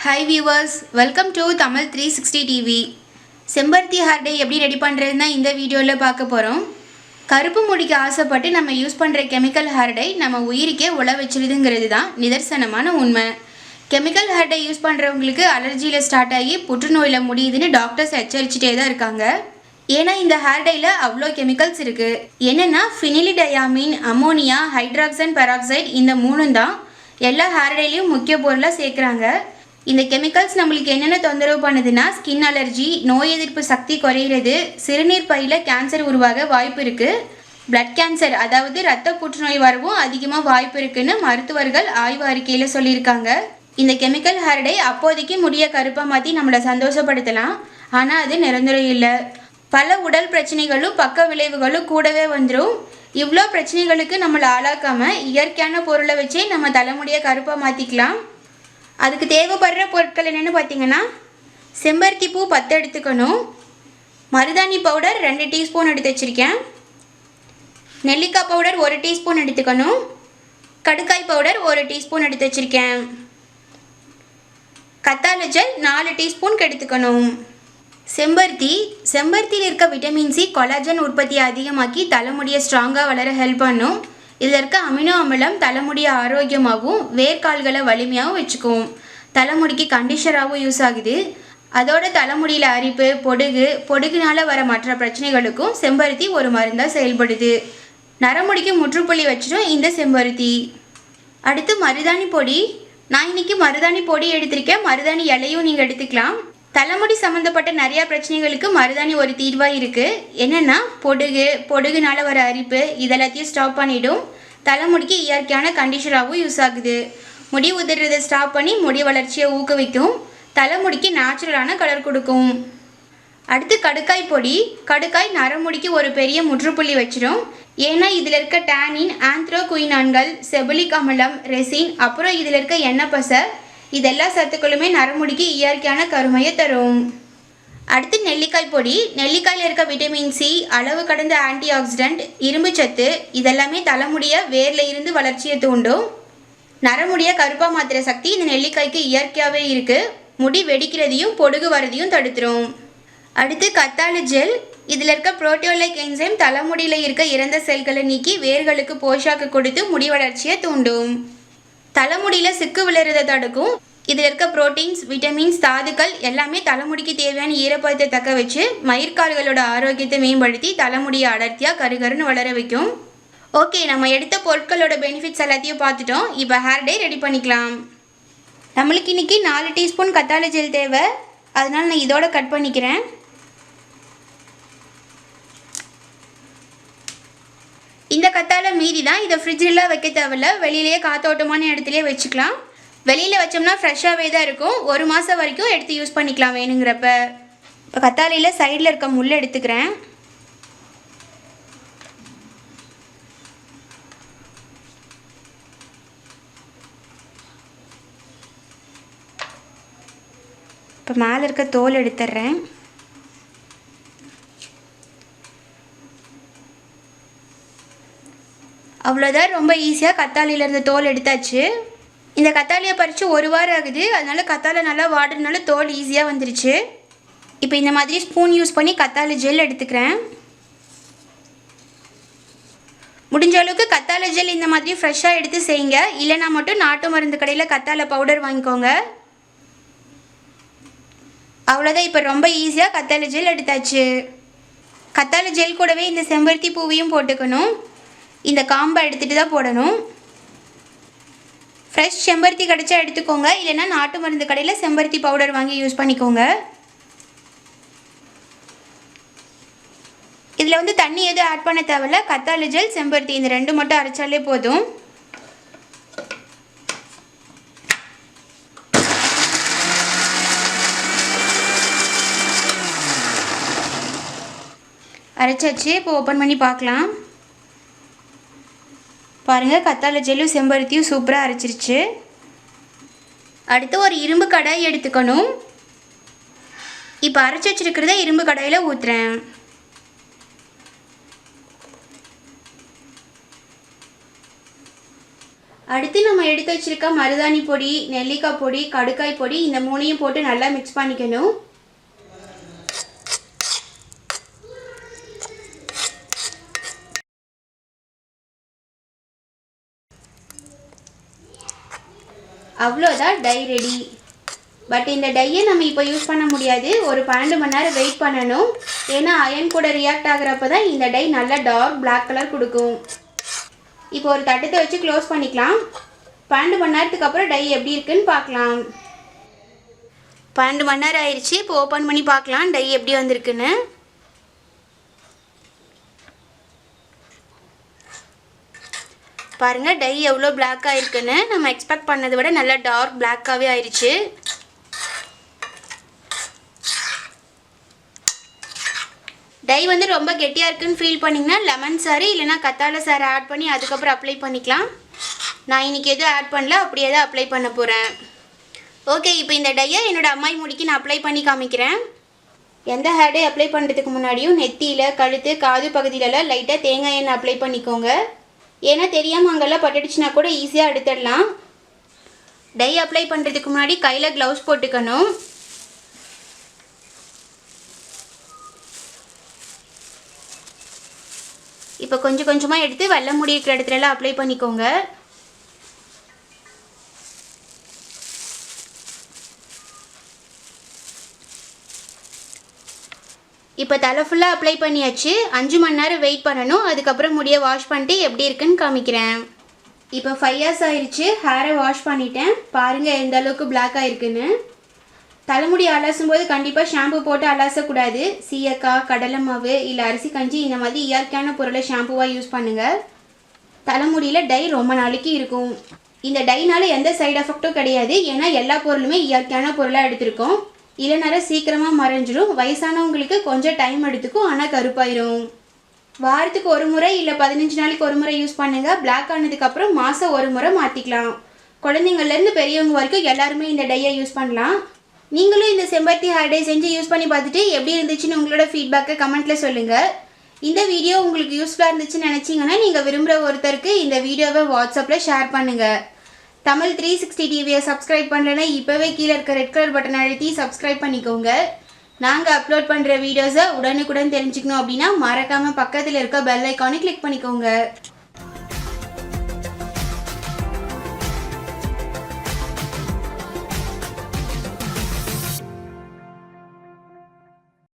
Hi viewers, welcome to Tamil 360 TV. செம்பருத்தி hair dye எப்படி ready பண்ணுறதுன்னா இந்த வீடியோவில் பார்க்க போகிறோம். கருப்பு முடிக்கு ஆசைப்பட்டு நம்ம யூஸ் பண்ணுற கெமிக்கல் ஹேர் டை நம்ம உயிருக்கே உழ வச்சிருதுங்கிறது தான் நிதர்சனமான உண்மை. கெமிக்கல் ஹேர் டை யூஸ் பண்ணுறவங்களுக்கு அலர்ஜியில் ஸ்டார்ட் ஆகி புற்றுநோயில் முடியுதுன்னு டாக்டர்ஸ் எச்சரிச்சிட்டே தான் இருக்காங்க. ஏன்னா இந்த ஹேர் டையில் அவ்வளோ கெமிக்கல்ஸ் இருக்குது. என்னென்னா ஃபினிலிடயாமின், அமோனியா, ஹைட்ராக்சன் பெராக்சைடு இந்த மூணும் தான் எல்லா ஹேர் டைலையும் முக்கிய பொருளாக சேர்க்குறாங்க. இந்த கெமிக்கல்ஸ் நம்மளுக்கு என்னென்ன தொந்தரவு பண்ணுதுன்னா ஸ்கின் அலர்ஜி, நோய் எதிர்ப்பு சக்தி குறையிறது, சிறுநீர் பையில் கேன்சர் உருவாக வாய்ப்பு இருக்குது, பிளட் கேன்சர் அதாவது ரத்த புற்றுநோய் வரவும் அதிகமாக வாய்ப்பு இருக்குன்னு மருத்துவர்கள் ஆய்வு அறிக்கையில் சொல்லியிருக்காங்க. இந்த கெமிக்கல் ஹேர் டை அப்போதைக்கு முடிய கருப்பாக மாற்றி நம்மளை சந்தோஷப்படுத்தலாம், ஆனால் அது நிரந்தரம் இல்லை. பல உடல் பிரச்சனைகளும் பக்க விளைவுகளும் கூடவே வந்துடும். இவ்வளோ பிரச்சனைகளுக்கு நம்மளை ஆளாக்காமல் இயற்கையான பொருளை வச்சே நம்ம தலைமுடியை கருப்பாக மாற்றிக்கலாம். அதுக்கு தேவைப்படுற பொருட்கள் என்னென்னு பார்த்தீங்கன்னா, செம்பருத்தி பூ 10 எடுத்துக்கணும், மருதாணி பவுடர் 2 டீஸ்பூன் எடுத்து வச்சுருக்கேன், நெல்லிக்காய் பவுடர் 1 டீஸ்பூன் எடுத்துக்கணும், கடுக்காய் பவுடர் 1 டீஸ்பூன் எடுத்து வச்சுருக்கேன், கத்தாழை ஜெல் 4 டீஸ்பூன் எடுத்துக்கணும். செம்பருத்தியில் இருக்க விட்டமின் சி கொலாஜன் உற்பத்தியை அதிகமாக்கி தலைமுடியை ஸ்ட்ராங்காக வளர ஹெல்ப் பண்ணும். இதில் இருக்க அமினோ அமிலம் தலைமுடியை ஆரோக்கியமாகவும் வேர்க்கால்களை வலிமையாகவும் வச்சுக்கும். தலைமுடிக்கு கண்டிஷனராகவும் யூஸ் ஆகுது. அதோட தலைமுடியில் அரிப்பு, பொடுகுனால வர மற்ற பிரச்சனைகளுக்கும் செம்பருத்தி ஒரு மருந்தாக செயல்படுது. நரமுடிக்கு முற்றுப்புள்ளி வச்சிடும் இந்த செம்பருத்தி. அடுத்து மருதாணி பொடி. நான் இன்னைக்கு மருதாணி பொடி எடுத்திருக்கேன், மருதாணி இலையும் நீங்கள் எடுத்துக்கலாம். தலைமுடி சம்மந்தப்பட்ட நிறையா பிரச்சனைகளுக்கு மருதாணி ஒரு தீர்வாக இருக்குது. என்னென்னா பொடுகுனால வர அரிப்பு இதெல்லாத்தையும் ஸ்டாப் பண்ணிவிடும். தலைமுடிக்கு இயற்கையான கண்டிஷனராகவும் யூஸ் ஆகுது. முடி உதிர்றதை ஸ்டாப் பண்ணி முடி வளர்ச்சியை ஊக்குவிக்கும். தலைமுடிக்கு நேச்சுரலான கலர் கொடுக்கும். அடுத்து கடுக்காய் பொடி. கடுக்காய் நரமுடிக்கு ஒரு பெரிய முற்றுப்புள்ளி வச்சிடும். ஏன்னா இதில் இருக்க டேனின், ஆந்த்ரோகுயினான்கள், செபுலிக் அமிலம், ரெசின், அப்புறம் இதில் இருக்க எண்ணெய் பசை, இதெல்லா சத்துக்களுமே நரமுடிக்கு இயற்கையான கருமையை தரும். அடுத்து நெல்லிக்காய் பொடி. நெல்லிக்காயில் இருக்க விட்டமின் சி, அளவு கடந்த ஆன்டி ஆக்சிடென்ட், இரும்பு சத்து இதெல்லாமே தலைமுடியை வேரில் இருந்து வளர்ச்சியை தூண்டும். நரமுடியை கருப்பாக மாற்றுற சக்தி இந்த நெல்லிக்காய்க்கு இயற்கையாகவே இருக்குது. முடி வெடிக்கிறதையும் பொடுகு வரதையும் தடுத்துரும். அடுத்து கத்தாழை ஜெல். இதில் இருக்க புரோட்டியோலைக் என்சைம் தலைமுடியில் இருக்க இறந்த செல்களை நீக்கி வேர்களுக்கு போஷாக்கு கொடுத்து முடி வளர்ச்சியை தூண்டும். தலைமுடியில் சிக்கு விழுறதை தடுக்கும். இதில் இருக்க புரோட்டீன்ஸ், விட்டமின்ஸ், தாதுக்கள் எல்லாமே தலைமுடிக்கு தேவையான ஈரப்பதத்தை தக்க வச்சு மயிர்கால்களோட ஆரோக்கியத்தை மேம்படுத்தி தலைமுடியை அடர்த்தியாக கருகருன்னு வளர வைக்கும். ஓகே, நம்ம எடுத்த பொருட்களோட பெனிஃபிட்ஸ் எல்லாத்தையும் பார்த்துட்டோம். இப்போ ஹேர் டை ரெடி பண்ணிக்கலாம். நம்மளுக்கு இன்றைக்கி 4 டீஸ்பூன் கத்தாழை ஜெல் தேவை, அதனால் நான் இதோட கட் பண்ணிக்கிறேன். இந்த கத்தாழை மீதி தான், இதை ஃப்ரிட்ஜில் வைக்க தேவையில்ல, வெளியிலேயே காத்தோட்டமான இடத்துலையே வச்சுக்கலாம். வெளியில் வச்சோம்னா ஃப்ரெஷ்ஷாகவே தான் இருக்கும். 1 மாதம் வரைக்கும் எடுத்து யூஸ் பண்ணிக்கலாம் வேணுங்கிறப்ப. இப்போ கத்தாழையில் சைடில் இருக்க முள் எடுத்துக்கிறேன். இப்போ மேலே இருக்க தோல் எடுத்துடுறேன். அவ்வளோதான், ரொம்ப ஈஸியாக கத்தாழையில் இருந்த தோல் எடுத்தாச்சு. இந்த கத்தாழையை பறித்து 1 வாரம் ஆகுது, அதனால கத்தாழை நல்லா வாடுறதுனால தோல் ஈஸியாக வந்துருச்சு. இப்போ இந்த மாதிரி ஸ்பூன் யூஸ் பண்ணி கத்தாழை ஜெல் எடுத்துக்கிறேன். முடிஞ்ச அளவுக்கு கத்தாழை ஜெல் இந்த மாதிரி ஃப்ரெஷ்ஷாக எடுத்து செய்யுங்க. இல்லைனா மட்டும் நாட்டு மருந்து கடையில் கத்தாழை பவுடர் வாங்கிக்கோங்க. அவ்வளோதான், இப்போ ரொம்ப ஈஸியாக கத்தாழை ஜெல் எடுத்தாச்சு. கத்தாழை ஜெல் கூடவே இந்த செம்பருத்தி பூவையும் போட்டுக்கணும். இந்த காம்பை எடுத்துகிட்டு தான் போடணும். ஃப்ரெஷ் செம்பருத்தி கிடச்சா எடுத்துக்கோங்க, இல்லைன்னா நாட்டு மருந்து கடையில் செம்பருத்தி பவுடர் வாங்கி யூஸ் பண்ணிக்கோங்க. இதில் வந்து தண்ணி எதுவும் ஆட் பண்ண தேவையில்ல. கத்தாழை ஜெல், செம்பருத்தி இந்த 2 மட்டும் அரைச்சாலே போதும். அரைச்சாச்சு. இப்போ ஓப்பன் பண்ணி பார்க்கலாம். பாருங்கள், கத்தாழை ஜெல்லும் செம்பருத்தியும் சூப்பராக அரைச்சிருச்சு. அடுத்து ஒரு இரும்பு கடாய் எடுத்துக்கணும். இப்போ அரைச்சி வச்சுருக்கிறத இரும்பு கடாயில் ஊற்றுறேன். அடுத்து நம்ம எடுத்து வச்சிருக்க மருதாணி பொடி, நெல்லிக்காய் பொடி, கடுக்காய் பொடி இந்த மூணையும் போட்டு நல்லா மிக்ஸ் பண்ணிக்கணும். அவ்வளோதான், டை ரெடி. பட் இந்த டையை நம்ம இப்போ யூஸ் பண்ண முடியாது, ஒரு 12 மணி நேரம் வெயிட் பண்ணணும். ஏன்னா அயன் கூட ரியாக்ட் ஆகிறப்ப தான் இந்த டை நல்லா டார்க் பிளாக் கலர் கொடுக்கும். இப்போ ஒரு தட்டத்தை வச்சு க்ளோஸ் பண்ணிக்கலாம். 12 மணி நேரத்துக்கு அப்புறம் டை எப்படி இருக்குன்னு பார்க்கலாம். 12 மணி நேரம் ஆயிடுச்சு. இப்போ ஓப்பன் பண்ணி பார்க்கலாம் டை எப்படி வந்திருக்குன்னு. பாருங்கள் டை எவ்வளோ பிளாக்காக இருக்குன்னு. நம்ம எக்ஸ்பெக்ட் பண்ணதை விட நல்லா டார்க் பிளாக்காகவே ஆயிடுச்சு. டை வந்து ரொம்ப கெட்டியாக இருக்குன்னு ஃபீல் பண்ணிங்கன்னா லெமன் சாறு இல்லைனா கத்தாழை சாறு ஆட் பண்ணி அதுக்கப்புறம் அப்ளை பண்ணிக்கலாம். நான் இன்றைக்கி எதுவும் ஆட் பண்ணல, அப்படியே தான் அப்ளை பண்ண போகிறேன். ஓகே, இப்போ இந்த டையை என்னோடய அம்மாய் முடிக்கு நான் அப்ளை பண்ணி காமிக்கிறேன். எந்த ஹேர் டை அப்ளை பண்ணுறதுக்கு முன்னாடியும் நெத்தியில், கழுத்து, காது பகுதியிலலாம் லைட்டாக தேங்காய் எண்ணெய் அப்ளை பண்ணிக்கோங்க. ஏன்னா தெரியாமல் அங்கெல்லாம் பட்டுடுச்சுன்னா கூட ஈஸியாக எடுத்துடலாம். டை அப்ளை பண்ணுறதுக்கு முன்னாடி கையில் க்ளவுஸ் போட்டுக்கணும். இப்போ கொஞ்சம் கொஞ்சமாக எடுத்து வெள்ளை முடி இருக்கிற இடத்துலலாம் அப்ளை பண்ணிக்கோங்க. இப்போ தலை ஃபுல்லாக அப்ளை பண்ணியாச்சு. 5 மணி நேரம் வெயிட் பண்ணணும். அதுக்கப்புறம் முடியை வாஷ் பண்ணிட்டு எப்படி இருக்குன்னு காமிக்கிறேன். இப்போ 5 இயர்ஸ் ஆயிடுச்சு. ஹேரை வாஷ் பண்ணிட்டேன். பாருங்கள் எந்த அளவுக்கு பிளாக் ஆகிருக்குன்னு. தலைமுடி அலசும் போது கண்டிப்பாக ஷாம்பு போட்டு அலசக்கூடாது. சீயக்காய், கடலை மாவு இல்லை அரிசி கஞ்சி இந்த மாதிரி இயற்கையான பொருளை ஷாம்புவாக யூஸ் பண்ணுங்கள். தலைமுடியில் டை ரொம்ப நாளைக்கு இருக்கும். இந்த டைனால் எந்த சைடு எஃபெக்டும் கிடையாது. ஏன்னா எல்லா பொருளுமே இயற்கையான பொருளாக எடுத்திருக்கோம். இளநரை சீக்கிரமாக மறைஞ்சிடும். வயசானவங்களுக்கு கொஞ்சம் டைம் எடுத்துக்கும், ஆனால் கருப்பாயிரும். வாரத்துக்கு ஒரு முறை இல்லை 15 நாளைக்கு ஒரு முறை யூஸ் பண்ணுங்கள். பிளாக் ஆனதுக்கப்புறம் மாதம் ஒரு முறை மாற்றிக்கலாம். குழந்தைங்கள்லேருந்து பெரியவங்க வரைக்கும் எல்லாருமே இந்த டையை யூஸ் பண்ணலாம். நீங்களும் இந்த செம்பருத்தி ஹேர் டை செஞ்சு யூஸ் பண்ணி பார்த்துட்டு எப்படி இருந்துச்சுன்னு உங்களோட ஃபீட்பேக்கை கமெண்ட்டில் சொல்லுங்கள். இந்த வீடியோ உங்களுக்கு யூஸ்ஃபுல்லாக இருந்துச்சுன்னு நினச்சிங்கன்னா நீங்கள் விரும்புகிற ஒருத்தருக்கு இந்த வீடியோவை வாட்ஸ்அப்பில் ஷேர் பண்ணுங்கள். தமிழ் 360 டிவியை சப்ஸ்கிரைப் பண்ணலைன்னா இப்போவே கீழே இருக்க ரெட் கலர் பட்டன் அழுத்தி சப்ஸ்கிரைப் பண்ணிக்கோங்க. நாங்கள் அப்லோட் பண்ணுற வீடியோஸை உடனுக்குடன் தெரிஞ்சுக்கணும் அப்படின்னா மறக்காமல் பக்கத்தில் இருக்க பெல் ஐக்கானை கிளிக் பண்ணிக்கோங்க.